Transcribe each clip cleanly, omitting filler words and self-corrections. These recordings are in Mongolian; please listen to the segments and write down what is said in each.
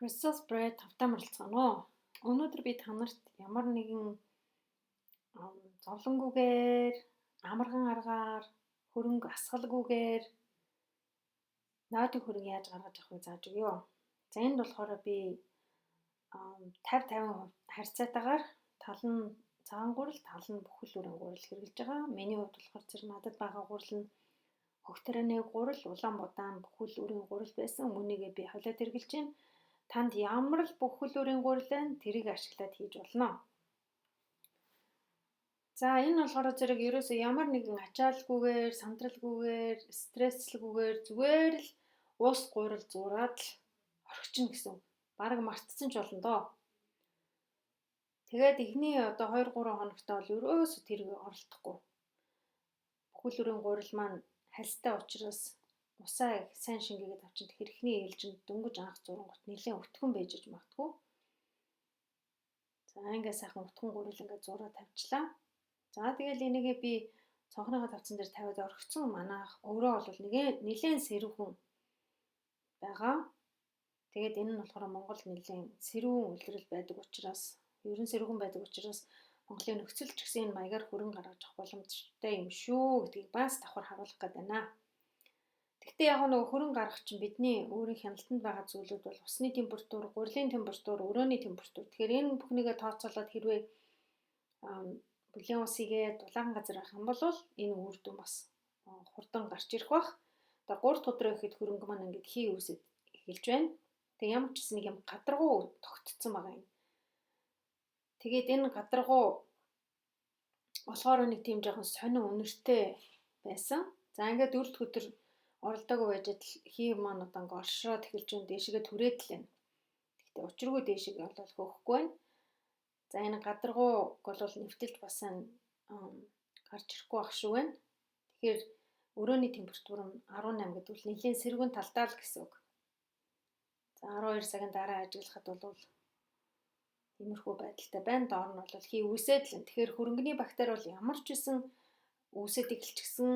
Christmas Bread тавтаа морилцгаано уу? Өнөөдөр би танарт ямар нэгэн зовлонгүйгээр, амархан аргаар, хөрөнгө асгалгүйгээр наадын хөрөнгө яаж гаргаж авахыг зааж өгье. За энд болохоор би 50-50% харьцаатаагаар тал нь цагаан гурал, тал нь бүхэл бүрийн гурал хэрэглэж байгаа. Миний хувьд болохоор зэрэг надад байгаа гурал нь Хөгтөрөний гурал, Улаанбаатар бүхэл бүрийн гурал байсан. Үүнийгээ би холиод хэрэглэж байна. Танд ямар л бүхэл бүрийн гурал байна, тэрийг ашиглаад хийж болно. За энэ болохоор зэрэг ерөөсөө ямар нэгэн ачааллгүйгээр, сандралгүйгээр, стрессэлгүйгээр зүгээр л ус гурал зураад л орхичихно гэсэн. Бараг мартцсан ч болно доо. Тэгээд эхний одоо 2-3 хоногт бол ерөөсөө тэрийг оролдохгүй. Бүхэл бүрийн гурал маань хальстай учраас усаа их сайн шингээгээд авчин тэгэхээр эхний ээлжинд дөнгөж анх зурангууд нэлээд өтгөн байж магадгүй. За ингээд сайхан өтгөн гурал ингээд зураа тавьчлаа. За тэгэл энийгээ би цонхныхоо тавцан дээр тавиад орхисон манайх өөрөө бол нэлээд сэрүүхэн байгаа. Тэгээд энэ нь болохоор Монголд нэлээд сэрүүн үйлрэл байдаг учраас ерөн сэрүүхэн байдаг учраас Монголын нөхцөл ч гэсэн энэ маягаар хөрөнгө гаргаж авах боломжтой юм шүү гэдгийг бас давхар харуулах гээд байна. Гэхдээ яг нөгөө хөрөнгө гаргах чинь бидний өөрийн хяналтанд байгаа зүйлүүд бол усны температур, гурилын температур, өрөөний температур. Тэгэхээр энэ бүхнийгээ тооцоолоод хэрвээ бүлээн усыгээ дулаахан газар авах юм бол энэ үр дүн бас хурдан гарч ирэх бах. Одоо 3 дахь өдрөө ихэд хөрөнгө маань ингээд хий үсэд эхэлж байна. Тэгээ ямар ч гэсэн нэг юм гадаргуу тогтцсон байгаа юм. Тэгээд энэ гадаргуу болохоор нэг тийм жоохон сонин үнэртэй байсан. За ингээд 4 дахь өдөр оролдоогүй байжгаад хий маань одоо ингээд оршроод эхэлж байна. Дээшгээ түрээд л байна. Гэхдээ учиргүй дээшгээ бол хөөхгүй байна. За энэ гадаргууг бол нэвтэлж бас гарч ирэхгүй байх шүү байна. Тэгэхээр өрөөний температур нь 18 гэдэг бол нэлийн сэрүүн талдаа л гэсэн үг. За 12 цагийн дараа ажиглахад бол иймэрхүү байдалтай байна. Доор нь бол хий үсээд л. Тэгэхээр хөрөнгөний бактери бол ямар ч үсэн үсэд эхэлчихсэн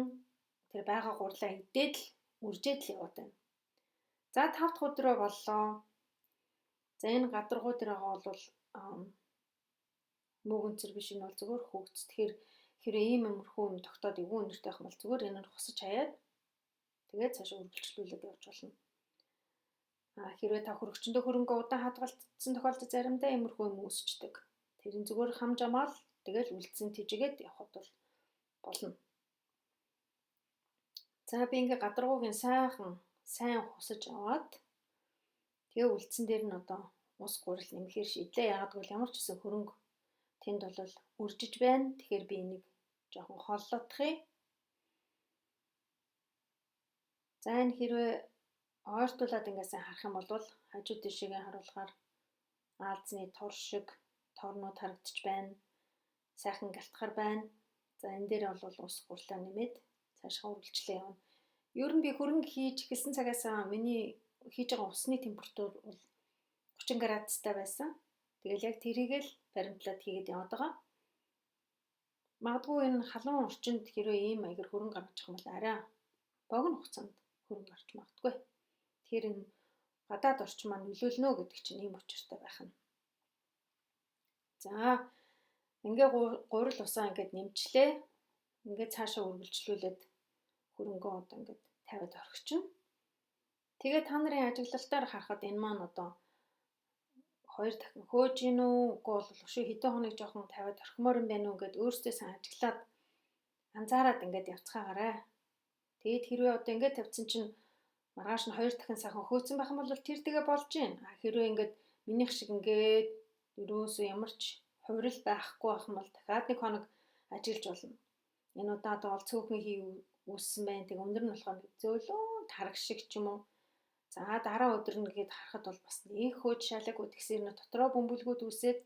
тэр байгаа гурлаа идээд л үржээд л яваад байна. За 5 дахь өдрөө боллоо. За энэ гадаргуу дээр байгаа бол мөөгөнцөр биш энэ бол зөвхөн хөвгц. Тэгэхээр хэрэг иймэрхүү юм тогтоод эвгүй өнөртэй байх юм бол зүгээр энэ нь хусаж хаяад тэгээд цаашаа үргэлжлүүлээд явж болно. Хэрвээ та хөрөгчөндөө хөрөнгө удаан хадгалагдсан тохиолдолд заримдаа иймэрхүү юм үүсчдэг. Тэрийн зүгээр хамж амаал тэгэл үлдсэн тижгээд явхад бол болно. За би ингээ гадаргуугийн сайн хусаж аваад тэгээ үлдсэн дээр нь одоо ус гурил нэмэхээр шийдлээ. Яагаад гэвэл ямар ч гэсэн хөрөнгө тэнд бол үржиж байна. Тэгэхээр би энийг жоохон холлоодохыг. За энэ хэрвээ ойртуулад ингээд сайн харах юм бол хажуу тишээгээ харуулахаар аалзны тур шиг торнууд харагдаж байна. Сайхан гялтгахар байна. За энэ дээр бол ус гурлаа нэмээд цаашгаа үргэлжлээ явна. Ер нь би хөрөнгө хийж эхэлсэн цагаас миний хийж байгаа усны температур бол 30 градустай байсан. Тэгэл яг тэрийг л баримтлаад хийгээд яваад байгаа. Магадгүй энэ халуун орчинд хэрвээ ийм маягаар хөрөнгө гаргаж авах юм бол арай богино хугацаанд хөрөнгө гарч магадгүй. Тэгэхээр энэ гадаад орчин маань нөлөөлнө гэдэг чинь ийм учиртай байх нь. За ингээ гурил усаа ингээд нэмчлээ. Ингээд цаашаа үргэлжлүүлээд хөрөнгөө одоо ингээд тавиад орхичихно. Тэгээ та нарын ажиглалтаар харахад энэ маань одоо 2 дахин хөөж гин үү үгүй бол өшөө хэдэн хоног жоохон тавиад орхимоор юм байна уу гэд өөрсдөө сайн ажиглаад анзаараад ингээд явцгаагаарай. Тэгээд хэрвээ одоо ингээд тавьсан чинь маргааш нь 2 дахин сайхан хөөцсөн байх юм бол тэр тэгээ болж гин. Хэрвээ ингээд минийх шиг ингээд ерөөсөө ямар ч хувирал байхгүй байх юм бол дахиад 1 хоног ажиллаж болно. Энэ удаад бол цөөхөн хий үүссэн байна. Тэгээ өндөр нь болохоор зөөлөн тараг шиг ч юм уу. За дараа өдөр нь гээд харахад бол бас нэг хөөж шалаагүй тэгсээр нь дотроо бөмбөлгүүд үсээд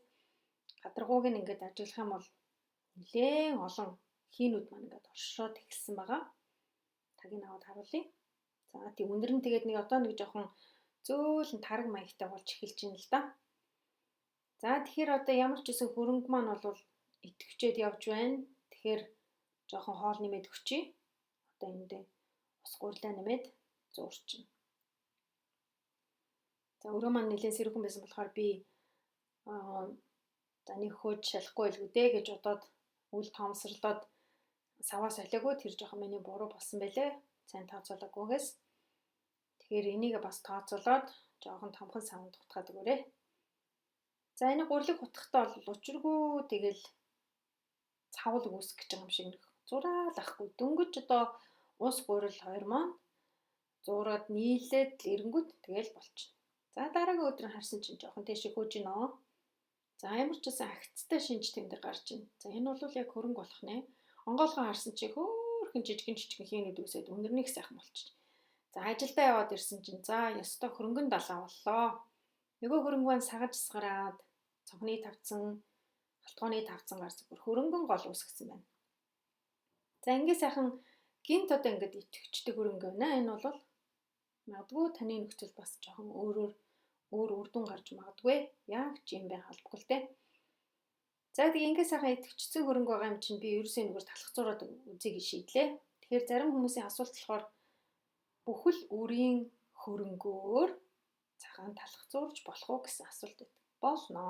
гадаргууг нь ингээд ажиглах юм бол нэлээд олон хийнүүд маань ингээд оршроод эхэлсэн байгаа. Тагийг аваад харуулъя. За тийм өндөр нь тэгээд нэг одоо нэг жоохон зөөлөн тараг маягтай болж эхэлж байна л да. За тэгэхээр одоо ямар ч гэсэн хөрөнгө маань бол идэвхжээд явж байна. Тэгэхээр жоохон хоол нэмээд өгчий. Одоо эндээ ус гурлаа нэмээд зуурчин. За өрөө маань нэлээд сэрүүхэн байсан болохоор би аа за нэг хөөж шалахгүй байлгүй дээ гэж бодоод үл тоомсорлоод саваа солиогүй тэр жоохон миний буруу болсон байлээ. Сайн тооцоолоогүйгээс. Тэгэхээр энийг бас тооцоолоод жоохон томхон савнд утгаад өгөөрэй. За энэ гурилыг утгахдаа бол учиргүй тэгэл цавал үүсэх гэж байгаа юм шиг нэг зураал ахгүй дөнгөж одоо ус гурил 2 мон зуураад нийлээд л эрэнгүүт тэгэл болчихно. За дараагийн өдөр харсан чинь жоохон тийш хөөж гинөө. За ямар ч гэсэн агцтай шинж тэмдэг гарч ийн. За энэ бол яг хөрөнгө болох нэ. Онгоолгоо харсан чи хөөхөн жижигэн хийнүүд үсээд өнөрнийх сайхан болчих. За ажилдаа яваад ирсэн чинь за ёстой хөрөнгөн далаа боллоо. Нөгөө хөрөнгө маань сагаж сгараад цонхны тавцсан, халтгооны тавцсан гар зүгээр хөрөнгөн гол үсгэсэн байна. За ингээ сайхан гинт одоо ингээд итгэвчтэй хөрөнгө байна. Энэ бол магадгүй таны нөхцөл бас жоохон өөр үр дүн гарч магадгүй. Яг ч юм байх албагүй л дээ. За тэгээ ингээ сайхан итгэвчсэн хөрөнгө байгаа юм чинь би ерөөсөө нэгэр талхацуураад үзье гэж шийдлээ. Тэгэхээр зарим хүмүүсийн асуулт болохоор бүхэл үрийн хөрөнгөөр цагаан талхацуурж болох уу гэсэн асуулт байдаг. Болно.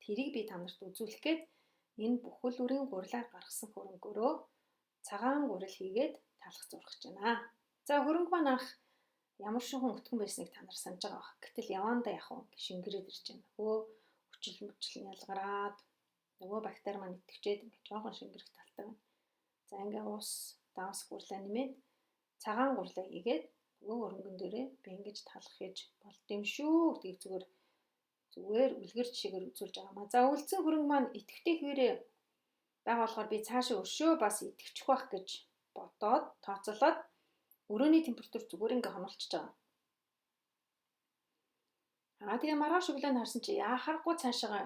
Тэрийг би та нарт үзүүлэх гээд энэ бүхэл үрийн гурилаар гаргасан хөрөнгөөрөө цагаан гурил хийгээд талхацуурах гэж байна. За хөрөнгө маань анх ямар шохон өтгөн байсныг та нар санаж байгаа бах. Гэтэл явандаа яг шингэрээд ирж байна. Хүчил ялгараад нөгөө бактери маань итгэвчээд ингээд жоохон шингэрэх талтай байна. За ингээ ус давс гурлаа нэмээд цагаан гурлаа хийгээд нөгөө хөрөнгөн дээрээ би ингэж талах хийж болд юм шүү гэдгийг зүгээр үлгэр жишээгээр үзүүлж байгаа маа. За үлдсэн хөрөнгө маань итгэвтэй хിവэрэ байгаа болохоор би цаашаа өршөө бас итгэвчих байх гэж бодоод тооцоолоод өрөөний температур зүгээр ингээ хомолчиж байгаа. Тэгээ маргааш өглөө харсан чи яхахгүй цаашаа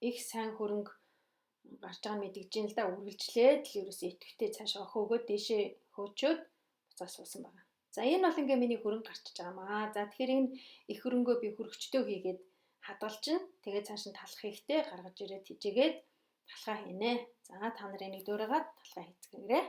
их сайн хөрөнгө гарч байгааг мэдгэж ин л да үргэлжлээд л ерөөсөө итгэвтэй цаашаа хөөгөөд дээшээ хөөчөөд буцаа суусан байгаа. За энэ бол ингээ миний хөрөнгө гарчиж байгаа маа. За тэгэхээр энэ их хөрөнгөө би хөргөчтөө хийгээд хадгалчихна. Тэгээ цааш нь талах хийхдээ гаргаж ирээд хижээгээд талхаа хийнэ. За та нар энийг дөөрөөгаад талхаа хийцгээгээрэй.